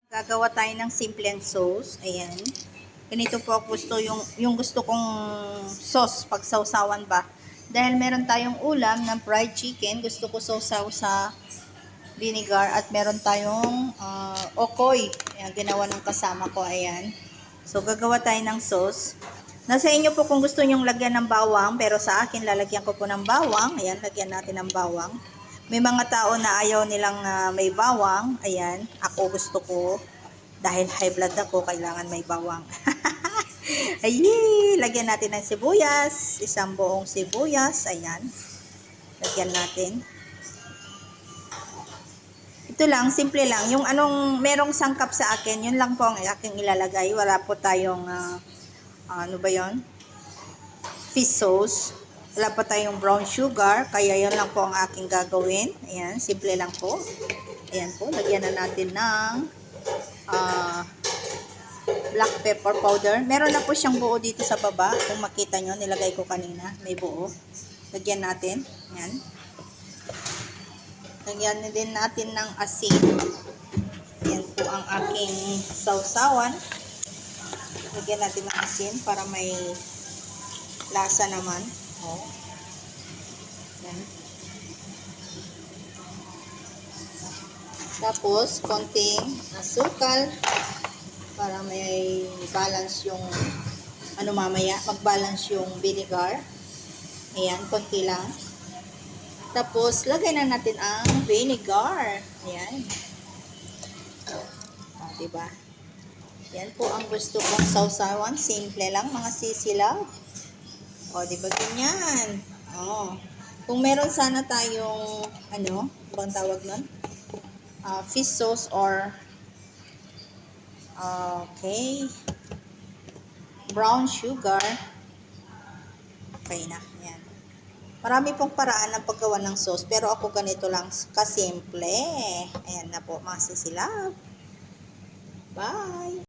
Gagawa tayo ng simple sauce. Ayan. Ganito po ako gusto, yung gusto kong sauce pag sausawan ba. Dahil meron tayong ulam ng fried chicken, gusto ko sausaw sa vinegar at meron tayong okoy. Ayan, ginawa ng kasama ko. Ayan. So, gagawa tayo ng sauce. Nasa inyo po kung gusto nyong lagyan ng bawang, pero sa akin lalagyan ko po ng bawang. Ayan, lagyan natin ng bawang. May mga tao na ayaw nilang may bawang. Ayan, ako gusto ko. Dahil high blood ako, kailangan may bawang. Ay, lagyan natin ng sibuyas. Isang buong sibuyas. Ayan. Lagyan natin. Ito lang, simple lang. Yung anong merong sangkap sa akin, yun lang po ang aking ilalagay. Wala po tayong, ano ba yun? Fish sauce. Wala pa tayong brown sugar. Kaya yun lang po ang aking gagawin. Ayan, simple lang po. Ayan po, lagyan na natin ng black pepper powder. Meron na po siyang buo dito sa baba. Kung makita nyo, nilagay ko kanina. May buo. Lagyan natin. Ayan. Lagyan din natin ng asin. Ayan po ang aking sausawan. Lagyan natin ng asin para may lasa naman. Oh. Ayan. Tapos, konting asukal para may balance yung mamaya, mag-balance yung vinegar. Ayan, konti lang. Tapos, lagay na natin ang vinegar. Ayan. O, diba? Yan po ang gusto kong sausawan. Simple lang, mga sisilaw. O, diba ganyan? O. Kung meron sana tayong, bang tawag nun? Fish sauce or brown sugar. Okay na. Yan. Marami pong paraan ng paggawa ng sauce, pero ako ganito lang kasimple. Ayan na po, mga sisilab. Bye!